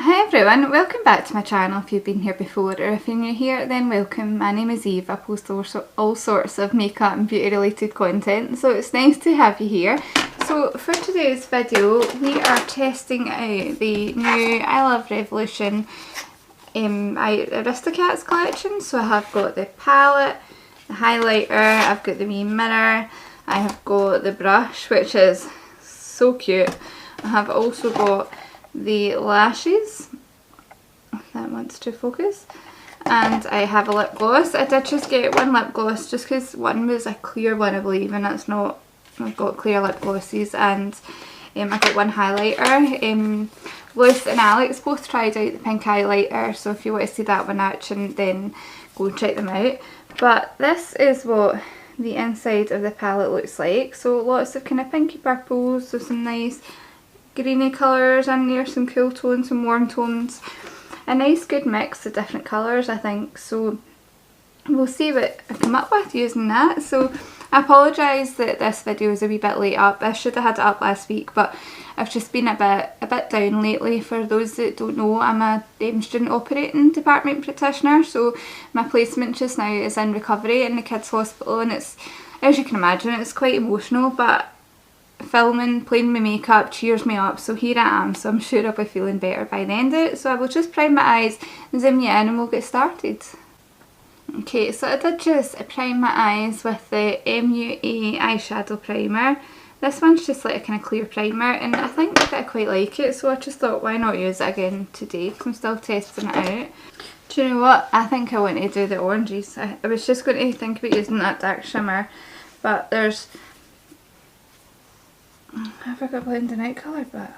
Hi everyone, welcome back to my channel if you've been here before, or if you're new here then welcome. My name is Eve. I post all sorts of makeup and beauty related content, so it's nice to have you here. So for today's video we are testing out the new I Love Revolution ARISTOCATS collection. So I have got the palette, the highlighter, I've got the wee mirror, I have got the brush which is so cute. I have also got the lashes, if that wants to focus, and I have a lip gloss. I did just get one lip gloss just because one was a clear one I believe, and that's not, I've got clear lip glosses, and I got one highlighter. Liz and Alex both tried out the pink highlighter, so if you want to see that one action then go and check them out. But this is what the inside of the palette looks like. So lots of kind of pinky purples, so some nice greeny colours in there, some cool tones, some warm tones. A nice good mix of different colours I think, so we'll see what I come up with using that. So I apologise that this video is a wee bit late up. I should have had it up last week, but I've just been a bit down lately. For those that don't know, I'm a student operating department practitioner, so my placement just now is in recovery in the kids hospital, and it's, as you can imagine, it's quite emotional, but filming, playing my makeup cheers me up, so here I am. So I'm sure I'll be feeling better by the end of it. So I will just prime my eyes, zoom you in, and we'll get started. Okay, so I did just prime my eyes with the MUA eyeshadow primer. This one's just like a kind of clear primer, and I think that I quite like it, so I just thought why not use it again today because I'm still testing it out. Do you know what? I think I want to do the oranges. I was just going to think about using that dark shimmer, but there's, I forgot blending out colour, but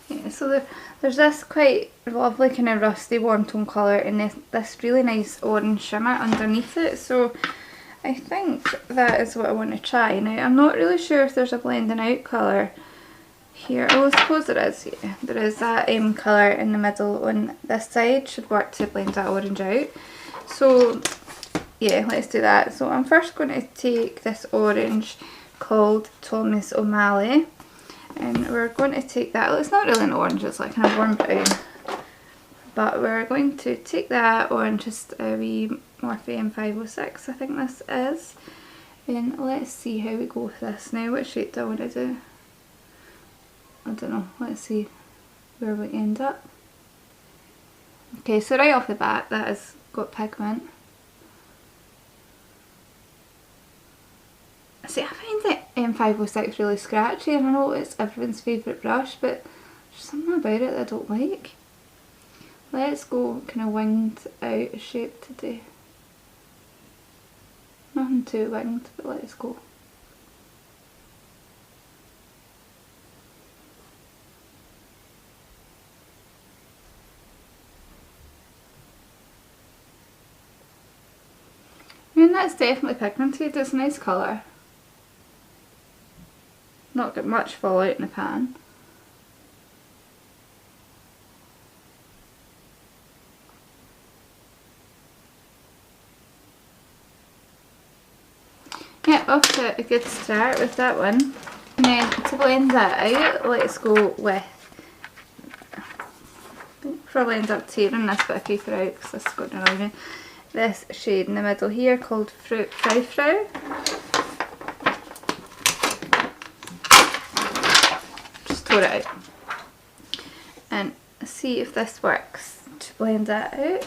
yeah, so there's this quite lovely kind of rusty warm tone colour and this really nice orange shimmer underneath it, so I think that is what I want to try. Now I'm not really sure if there's a blending out colour here. Oh, I suppose there is. Yeah, there is that colour in the middle on this side, should work to blend that orange out. So yeah, let's do that. So I'm first going to take this orange called Thomas O'Malley, and we're going to take that, well, it's not really an orange, it's like kind of warm brown, but we're going to take that on just a wee Morphe M506, I think this is, and let's see how we go with this now. What shape do I want to do? I don't know, let's see where we end up. Okay, so right off the bat that has got pigment. See, I find the M506 really scratchy, and I know it's everyone's favourite brush, but there's something about it that I don't like. Let's go kind of winged out shape today. Nothing too winged, but let's go. I mean, that's definitely pigmented, it's a nice colour. Not got much fallout in the pan. Yeah, off to a good start with that one. And then to blend that out, let's go with, I'll probably end up tearing this bit of paper out because this is going to annoy me. This shade in the middle here called Fruit Frou Frou. Just tore it out and see if this works to blend that out.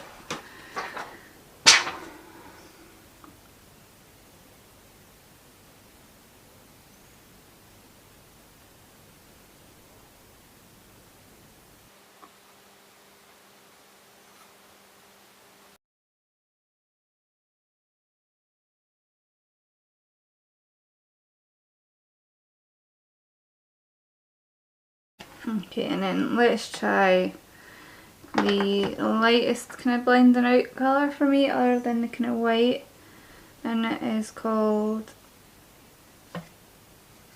Okay, and then let's try the lightest kind of blending out colour for me other than the kind of white, and it is called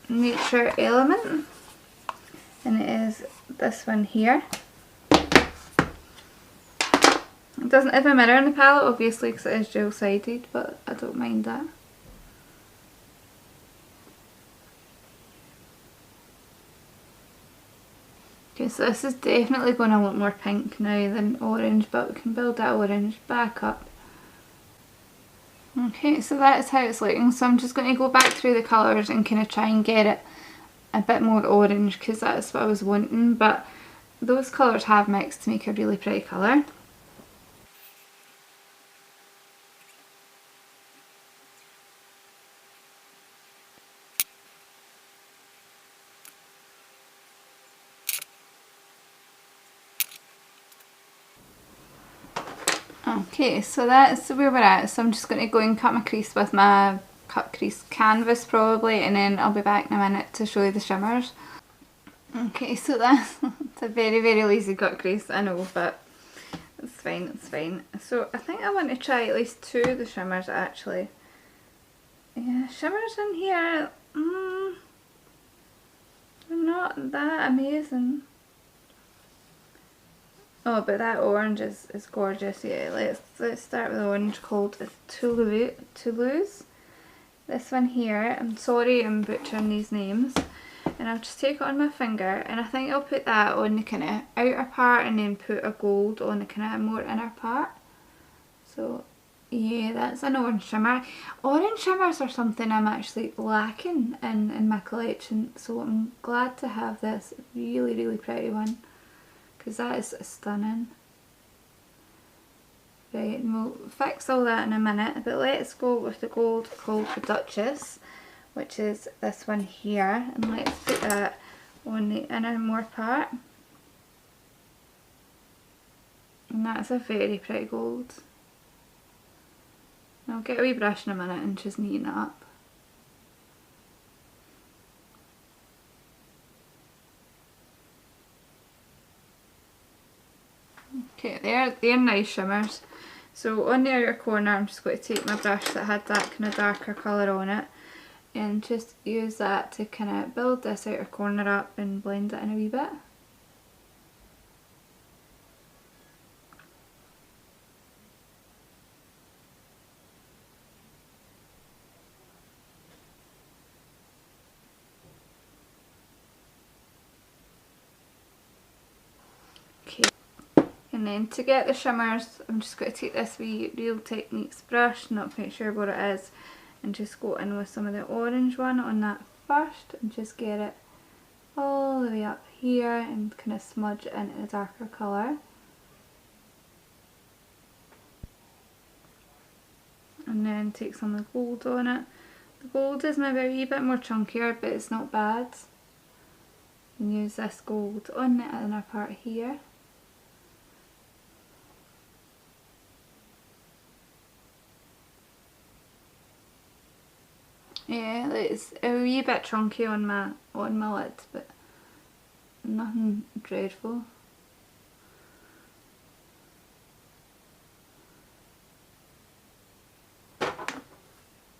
Nature Element, and it is this one here. It doesn't have a mirror in the palette obviously because it is gel sided, but I don't mind that. Okay, so this is definitely going to look more pink now than orange, but we can build that orange back up. Okay, so that's how it's looking. So I'm just going to go back through the colours and kind of try and get it a bit more orange, because that's what I was wanting, but those colours have mixed to make a really pretty colour. Okay, so that's where we're at. So I'm just going to go and cut my crease with my cut crease canvas probably, and then I'll be back in a minute to show you the shimmers. Okay, so that's it's a very, very lazy cut crease, I know, but it's fine, it's fine. So I think I want to try at least 2 of the shimmers actually. Yeah, shimmers in here, they're not that amazing. Oh, but that orange is gorgeous. Yeah, let's start with the orange called Toulouse. This one here, I'm sorry I'm butchering these names. And I'll just take it on my finger, and I think I'll put that on the kind of outer part and then put a gold on the kind of more inner part. So yeah, that's an orange shimmer. Orange shimmers are something I'm actually lacking in my collection, so I'm glad to have this really, really pretty one, because that is stunning. Right, and we'll fix all that in a minute, but let's go with the gold called the Duchess, which is this one here, and let's put that on the inner more part. And that's a very pretty gold. I'll get a wee brush in a minute and just neaten it up. Okay, they're nice shimmers. So on the outer corner I'm just going to take my brush that had that kind of darker colour on it and just use that to kind of build this outer corner up and blend it in a wee bit. Okay. And then to get the shimmers, I'm just going to take this wee Real Techniques brush, not quite sure what it is, and just go in with some of the orange one on that first and just get it all the way up here and kind of smudge it into a darker colour. And then take some of the gold on it. The gold is maybe a wee bit more chunkier, but it's not bad. And use this gold on the inner part here. Yeah, it's a wee bit chunky on my lid, but nothing dreadful.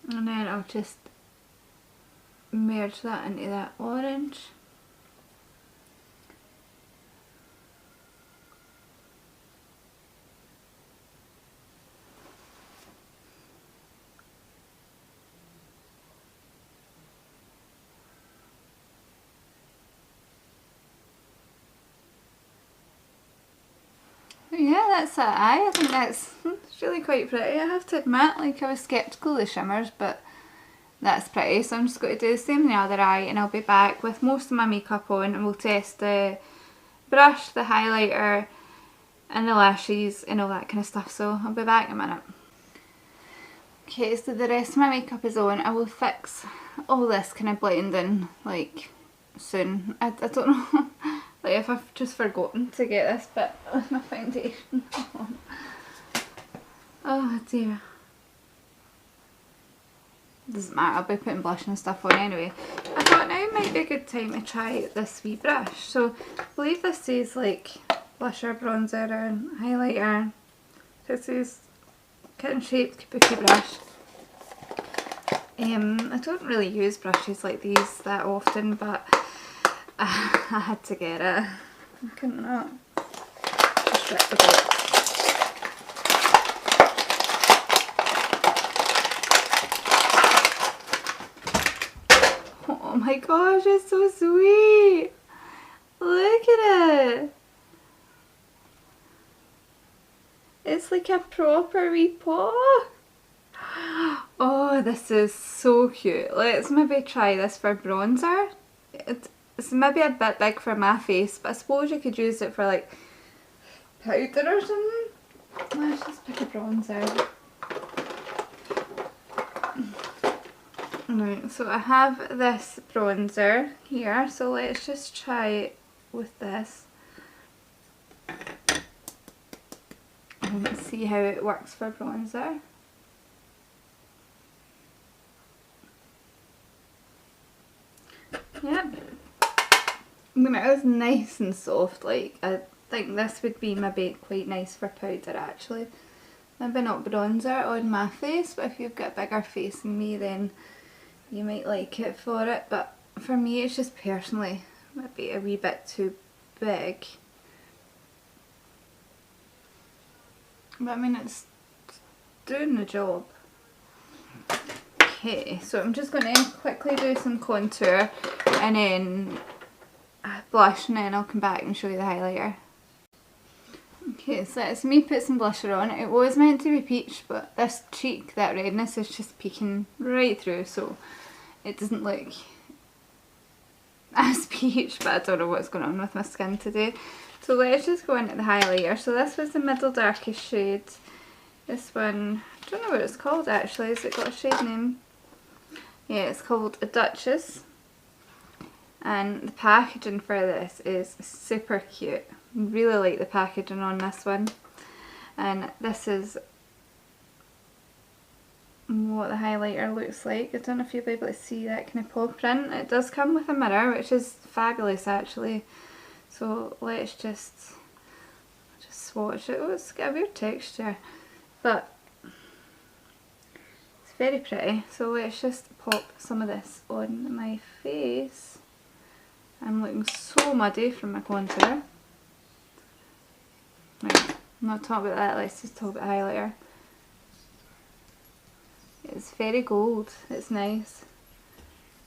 And then I'll just merge that into that orange. Yeah, that's that eye. I think that's it's really quite pretty, I have to admit. Like, I was sceptical of the shimmers, but that's pretty. So I'm just going to do the same in the other eye, and I'll be back with most of my makeup on, and we'll test the brush, the highlighter and the lashes and all that kind of stuff. So I'll be back in a minute. Okay, so the rest of my makeup is on. I will fix all this kind of blending like soon. I don't know like if I've just forgotten to get this bit with my foundation on. Oh dear. Doesn't matter, I'll be putting blush and stuff on anyway. I thought now might be a good time to try this wee brush. So I believe this says like blusher, bronzer and highlighter. So it says kitten shaped kabuki brush. I don't really use brushes like these that often, but I had to get it. I couldn't not just rip the box. Oh my gosh, it's so sweet! Look at it! It's like a proper wee paw. Oh, this is so cute. Let's maybe try this for bronzer. It's maybe a bit big for my face, but I suppose you could use it for like powder or something. Let's just pick a bronzer. Right, so I have this bronzer here, so let's just try it with this and see how it works for bronzer. Yep. I mean, it was nice and soft. Like, I think this would be maybe quite nice for powder actually. Maybe not bronzer on my face, but if you've got a bigger face than me, then you might like it for it. But for me, it's just personally maybe a wee bit too big. But I mean, it's doing the job. Okay, so I'm just going to quickly do some contour and then blush, and then I'll come back and show you the highlighter. Okay, so it's me put some blusher on. It was meant to be peach, but this cheek, that redness is just peeking right through, so it doesn't look as peach, but I don't know what's going on with my skin today. So let's just go into the highlighter. So this was the middle darkest shade. This one, I don't know what it's called actually. Has it got a shade name? Yeah, it's called a Duchess. And the packaging for this is super cute. Really like the packaging on this one. And this is what the highlighter looks like. I don't know if you'll be able to see that kind of paw print. It does come with a mirror, which is fabulous actually. So let's just swatch it. Oh, it's got a weird texture, but it's very pretty. So let's just pop some of this on my face. I'm looking so muddy from my contour. Right, I'm not talking about that, let's just talk about highlighter. It's very gold, it's nice.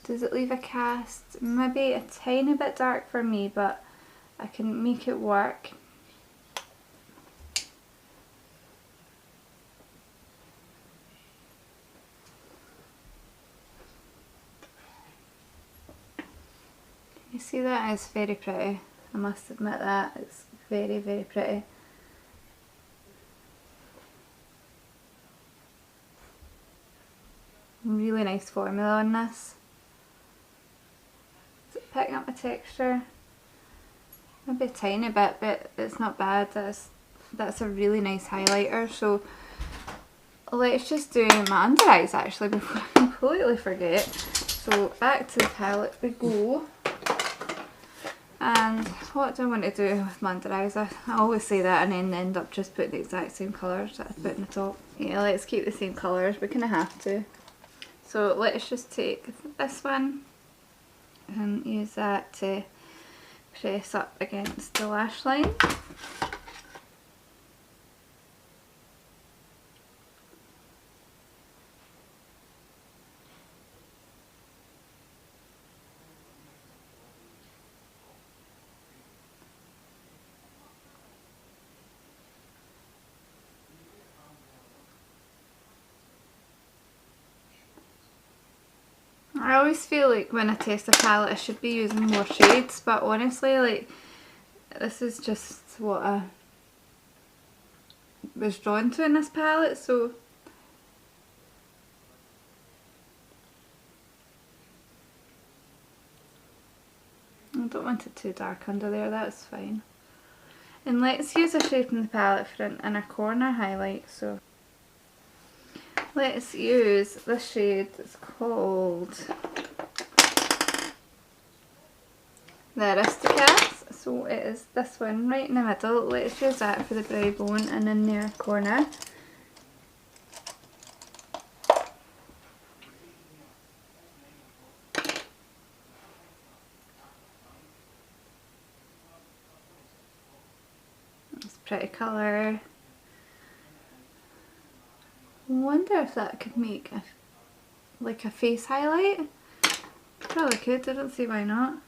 Does it leave a cast? Maybe a tiny bit dark for me, but I can make it work. You see that? It's very pretty. I must admit that. It's very, very pretty. Really nice formula on this. Is it picking up a texture? Maybe a tiny bit, but it's not bad. That's a really nice highlighter. So let's just do my under eyes actually before I completely forget. So back to the palette we go. And what do I want to do with my under eyes? I always say that and then end up just putting the exact same colours that I put in the top. Yeah, let's keep the same colours. We kind of have to. So let's just take this one and use that to press up against the lash line. I always feel like when I test a palette I should be using more shades, but honestly, like, this is just what I was drawn to in this palette, so I don't want it too dark under there, that's fine. And let's use a shade from the palette for an inner corner highlight. So let's use this shade that's called the Aristocats. So it is this one right in the middle. Let's use that for the brow bone and in the corner. It's a pretty colour. I wonder if that could make like a face highlight. Probably could, I don't see why not.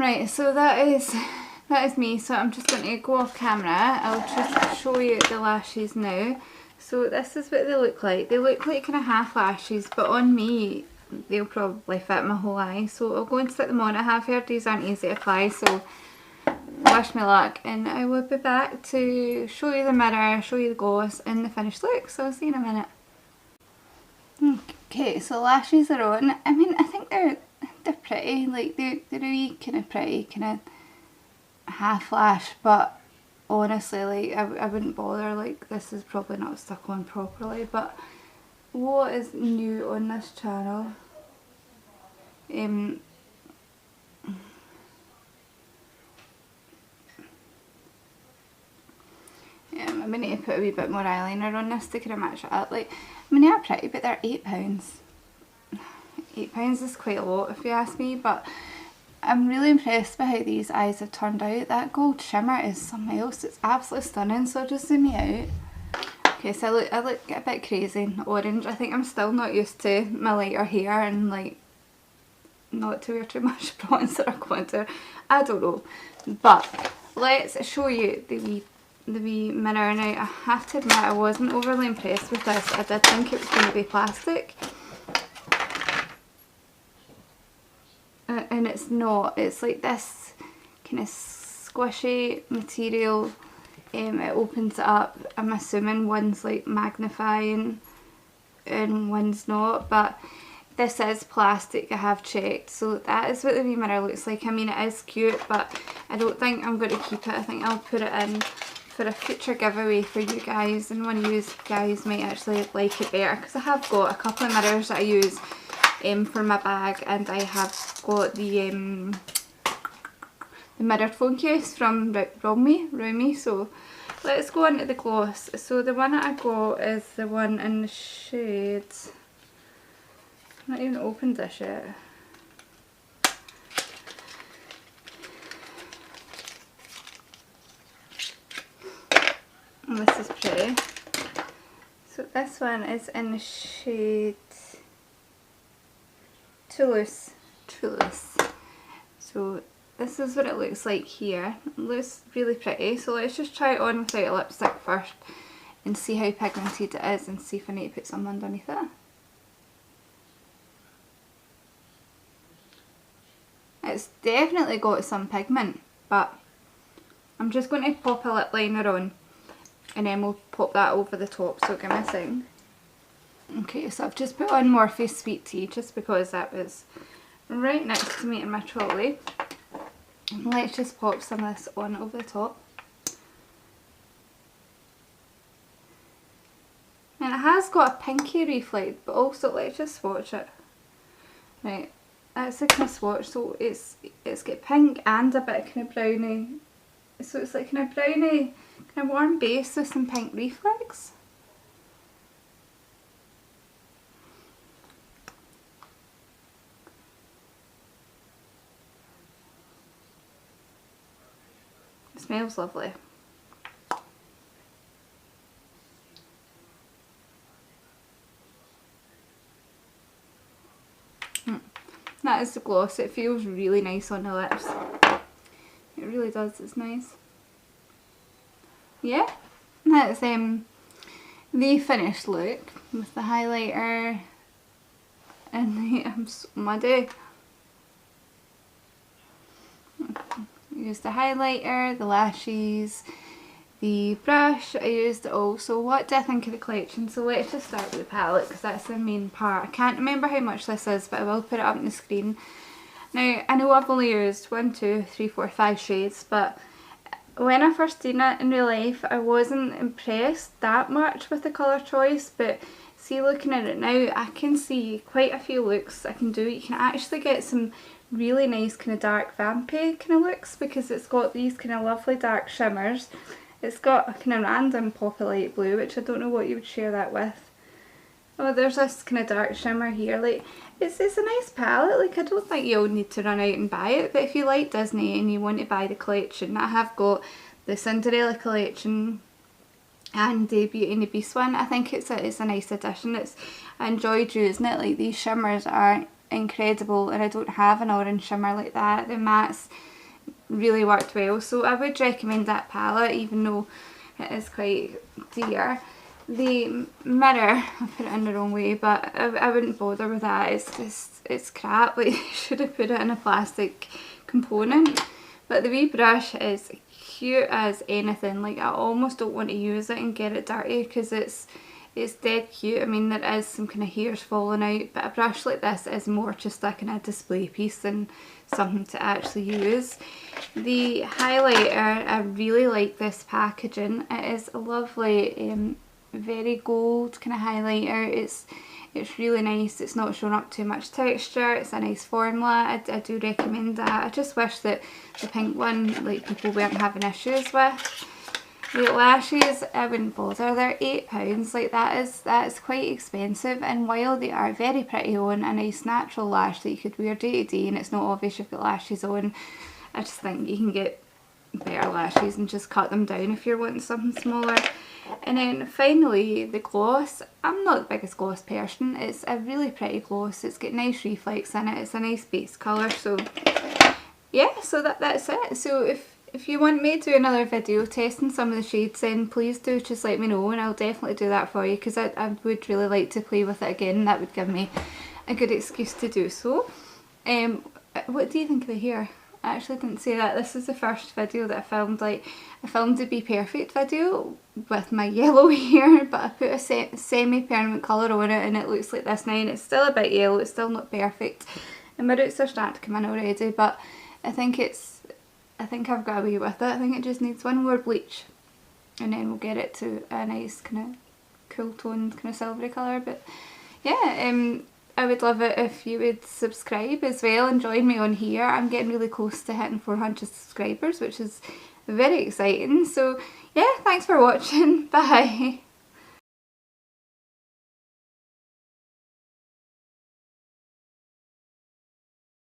Right, so that is me. So I'm just going to go off camera. I'll just show you the lashes now. So this is what they look like. They look like kind of half lashes, but on me they'll probably fit my whole eye. So I'll go and stick them on. I have heard these aren't easy to apply, so wish me luck, and I will be back to show you the mirror, show you the gloss and the finished look. So I'll see you in a minute. Okay, so lashes are on. I mean, I think they're pretty, like they're a wee kind of pretty, kind of half lash, but honestly, like I wouldn't bother. Like, this is probably not stuck on properly. But what is new on this channel? I'm going to put a wee bit more eyeliner on this to kind of match it up. Like, I mean, they are pretty, but they're £8. £8 is quite a lot if you ask me, but I'm really impressed by how these eyes have turned out. That gold shimmer is something else. It's absolutely stunning. So I'll just zoom me out. Okay, so I look a bit crazy orange. I think I'm still not used to my lighter hair and like not to wear too much bronzer or glitter. I don't know. But let's show you the wee mirror. Now, I have to admit I wasn't overly impressed with this. I did think it was going to be plastic. And it's not. It's like this kind of squishy material. It opens it up. I'm assuming one's like magnifying and one's not, but this is plastic, I have checked. So that is what the wee mirror looks like. I mean, it is cute, but I don't think I'm going to keep it. I think I'll put it in for a future giveaway for you guys, and one of you guys might actually like it better, because I have got a couple of mirrors that I use for my bag, and I have got the mirrored phone case from Romy. So let's go into the gloss. So the one that I got is the one in the shade, I've not even opened this yet. And this is pretty. So this one is in the shade Toulouse. So this is what it looks like here. It looks really pretty. So let's just try it on without a lipstick first and see how pigmented it is, and see if I need to put some underneath it. It's definitely got some pigment, but I'm just going to pop a lip liner on and then we'll pop that over the top, so give me a second. Okay, so I've just put on Morphe Sweet Tea just because that was right next to me in my trolley. And let's just pop some of this on over the top. And it has got a pinky reflect, but also let's just swatch it. Right, that's a kind of swatch. So it's got pink and a bit kind of browny. So it's like kind of browny, kind of warm base with some pink reflex. It smells lovely. That is the gloss. It feels really nice on the lips. It really does. It's nice. Yeah, that's the finished look with the highlighter, and I'm so muddy. Used the highlighter, the lashes, the brush. I used it all. So what do I think of the collection? So let's just start with the palette, because that's the main part. I can't remember how much this is, but I will put it up on the screen. Now, I know I've only used 1, 2, 3, 4, 5 shades, but when I first seen it in real life, I wasn't impressed that much with the colour choice, but see, looking at it now, I can see quite a few looks I can do. You can actually get some really nice kind of dark vampy kind of looks, because it's got these kind of lovely dark shimmers. It's got a kind of random pop of light blue, which I don't know what you would share that with. Oh, there's this kind of dark shimmer here. Like, it's a nice palette. Like, I don't think you'll need to run out and buy it, but if you like Disney and you want to buy the collection, I have got the Cinderella collection and the Beauty and the Beast one. I think it's a nice addition. I enjoyed using it. Like, these shimmers are incredible, and I don't have an orange shimmer like that. The mattes really worked well, so I would recommend that palette even though it is quite dear. The mirror, I put it in the wrong way, but I wouldn't bother with that. It's crap. Like, you should have put it in a plastic component. But the wee brush is cute as anything. Like, I almost don't want to use it and get it dirty because it's dead cute. I mean, there is some kind of hairs falling out, but a brush like this is more just a kind of display piece than something to actually use. The highlighter, I really like this packaging. It is a lovely, very gold kind of highlighter. It's really nice. It's not showing up too much texture. It's a nice formula. I do recommend that. I just wish that the pink one, like, people weren't having issues with. The lashes, I wouldn't bother. They're £8. Like, that is quite expensive, and while they are very pretty on a nice natural lash that you could wear day to day and it's not obvious you've got lashes on, I just think you can get better lashes and just cut them down if you're wanting something smaller. And then finally, the gloss. I'm not the biggest gloss person. It's a really pretty gloss. It's got nice reflex in it. It's a nice base colour. So yeah, so that's it. So if you want me to do another video testing some of the shades, then please do just let me know, and I'll definitely do that for you, because I would really like to play with it again. That would give me a good excuse to do so. What do you think of the hair? I actually didn't say that. This is the first video that I filmed. Like, I filmed the Be Perfect video with my yellow hair, but I put a semi-permanent colour on it and it looks like this now, and it's still a bit yellow. It's still not perfect, and my roots are starting to come in already, but I think I've got away with it. I think it just needs one more bleach and then we'll get it to a nice kind of cool toned kind of silvery colour. But yeah, I would love it if you would subscribe as well and join me on here. I'm getting really close to hitting 400 subscribers, which is very exciting. So yeah, thanks for watching. Bye.